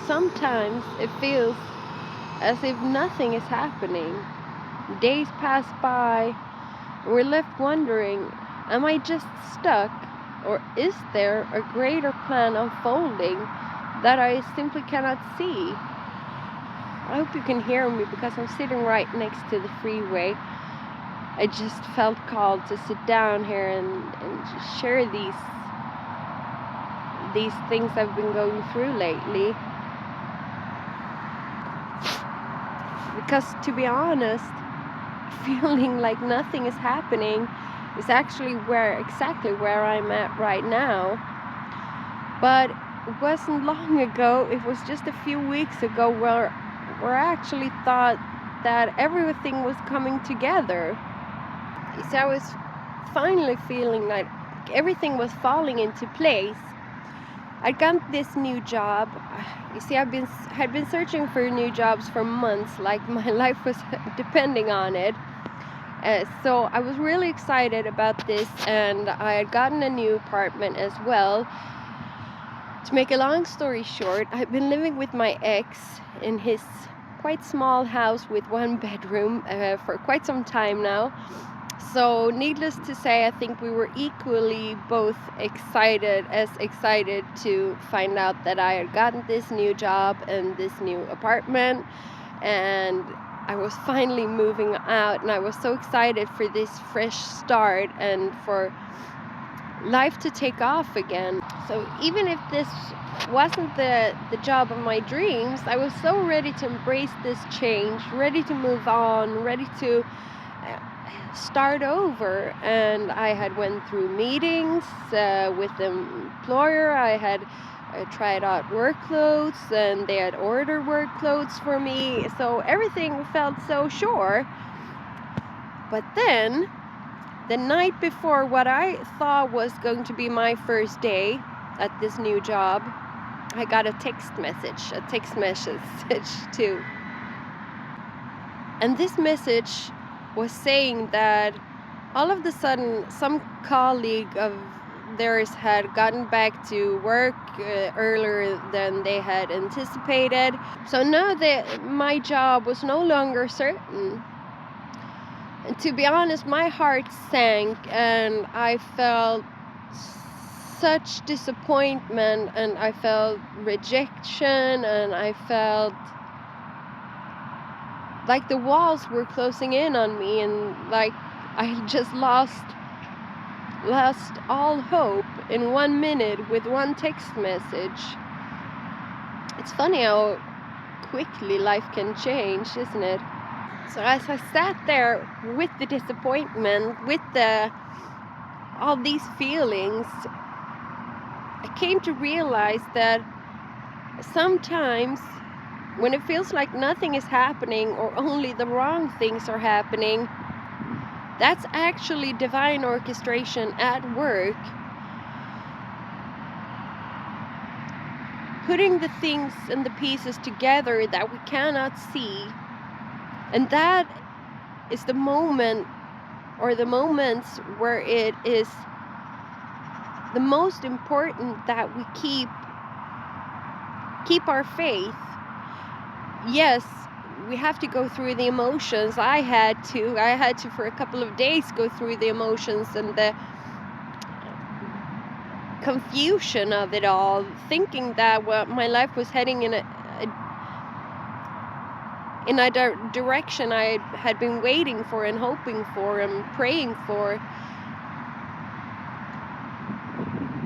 Sometimes it feels as if nothing is happening. Days pass by, and we're left wondering, am I just stuck? Or is there a greater plan unfolding that I simply cannot see? I hope you can hear me because I'm sitting right next to the freeway. I just felt called to sit down here and just share these things I've been going through lately. Because to be honest, feeling like nothing is happening is actually exactly where I'm at right now. But it wasn't long ago, it was just a few weeks ago where I actually thought that everything was coming together. So I was finally feeling like everything was falling into place. I got this new job. You see, had been searching for new jobs for months, like my life was depending on it. So I was really excited about this, and I had gotten a new apartment as well. To make a long story short, I've been living with my ex in his quite small house with one bedroom for quite some time now. So needless to say, I think we were equally both excited to find out that I had gotten this new job and this new apartment, and I was finally moving out, and I was so excited for this fresh start and for life to take off again. So even if this wasn't the job of my dreams, I was so ready to embrace this change, ready to move on, ready to start over. And I had went through meetings with the employer. I had tried out work clothes, and they had ordered work clothes for me, so everything felt so sure. But then the night before what I thought was going to be my first day at this new job, I got a text message too. And this message was saying that all of a sudden some colleague of theirs had gotten back to work earlier than they had anticipated. So now that my job was no longer certain. And to be honest, my heart sank, and I felt such disappointment, and I felt rejection, and I felt like the walls were closing in on me, and like I just lost all hope in 1 minute with one text message. It's funny how quickly life can change, isn't it? So as I sat there with the disappointment, with all these feelings, I came to realize that sometimes when it feels like nothing is happening or only the wrong things are happening, that's actually divine orchestration at work, putting the things and the pieces together that we cannot see. And that is the moment, or the moments, where it is the most important that we keep our faith. Yes, we have to go through the emotions. I had to for a couple of days go through the emotions and the confusion of it all, thinking that my life was heading in a direction I had been waiting for and hoping for and praying for.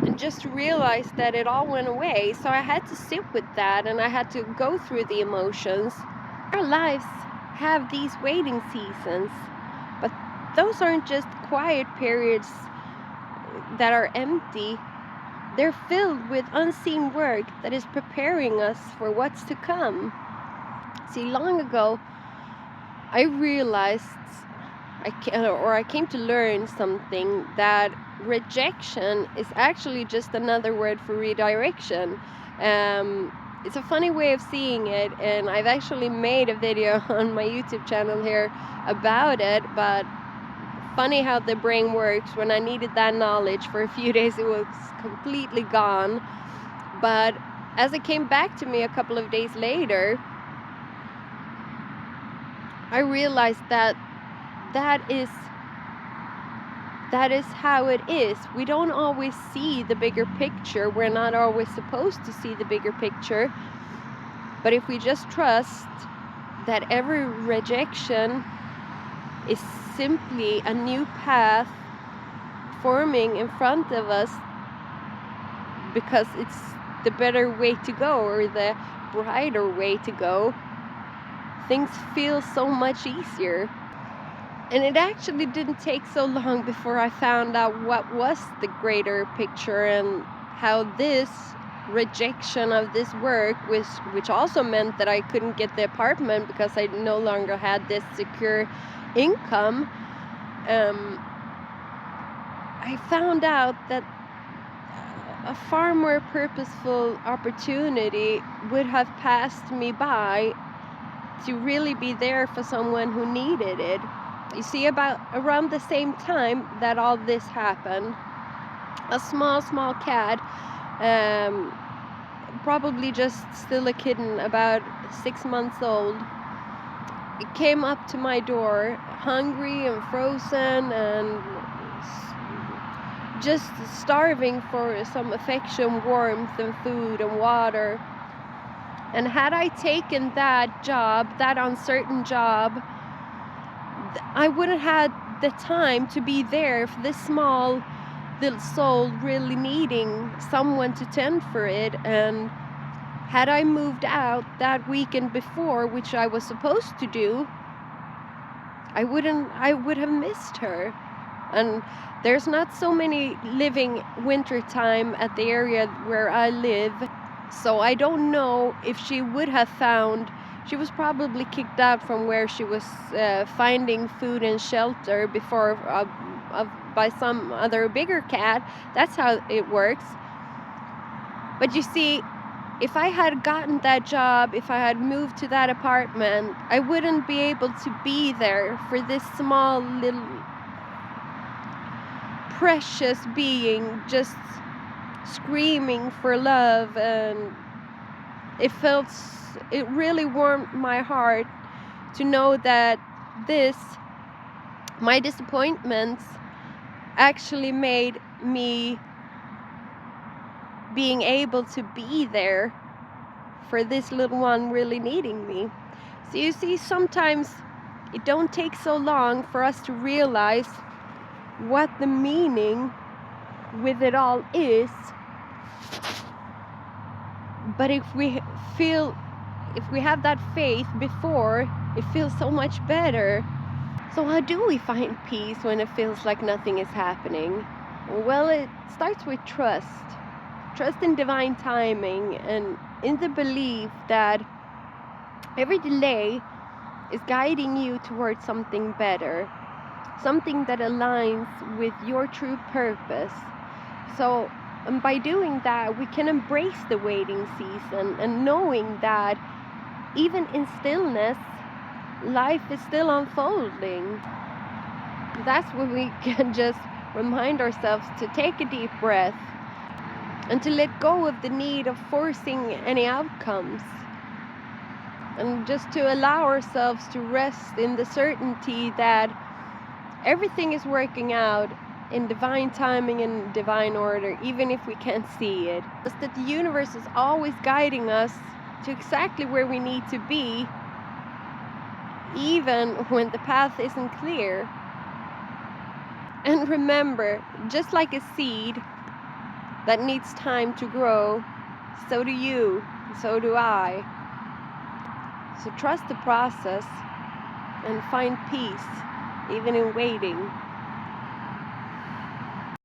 And just realized that it all went away. So I had to sit with that, and I had to go through the emotions. Our lives have these waiting seasons, but those aren't just quiet periods that are empty. They're filled with unseen work that is preparing us for what's to come. See, long ago, I realized, I came to learn something, that rejection is actually just another word for redirection. It's a funny way of seeing it, and I've actually made a video on my YouTube channel here about it, but funny how the brain works. When I needed that knowledge for a few days, it was completely gone. But as it came back to me a couple of days later, I realized that that is how it is. We don't always see the bigger picture. We're not always supposed to see the bigger picture. But if we just trust that every rejection is simply a new path forming in front of us because it's the better way to go or the brighter way to go, things feel so much easier. And it actually didn't take so long before I found out what was the greater picture and how this rejection of this work, which also meant that I couldn't get the apartment because I no longer had this secure income. I found out that a far more purposeful opportunity would have passed me by to really be there for someone who needed it. You see, about around the same time that all this happened, a small cat, probably just still a kitten, about 6 months old, it came up to my door, hungry and frozen and just starving for some affection, warmth, and food and water. And had I taken that job, that uncertain job, I wouldn't have had the time to be there for this small little soul really needing someone to tend for it. And had I moved out that weekend before, which I was supposed to do, I would have missed her. And there's not so many living wintertime at the area where I live, so I don't know if she would have found. She was probably kicked out from where she was finding food and shelter before by some other bigger cat. That's how it works. But you see, if I had gotten that job, if I had moved to that apartment, I wouldn't be able to be there for this small little precious being just screaming for love. And it really warmed my heart to know that my disappointments actually made me being able to be there for this little one really needing me. So you see, sometimes it don't take so long for us to realize what the meaning with it all is. But if we have that faith before, it feels so much better. So how do we find peace when it feels like nothing is happening? Well, it starts with trust. Trust in divine timing and in the belief that every delay is guiding you towards something better, something that aligns with your true purpose. So and by doing that, we can embrace the waiting season and knowing that even in stillness, life is still unfolding. That's when we can just remind ourselves to take a deep breath and to let go of the need of forcing any outcomes, and just to allow ourselves to rest in the certainty that everything is working out in divine timing and divine order, even if we can't see it. Just that the universe is always guiding us to exactly where we need to be, even when the path isn't clear. And remember, just like a seed that needs time to grow, so do you, so do I. So trust the process and find peace, even in waiting.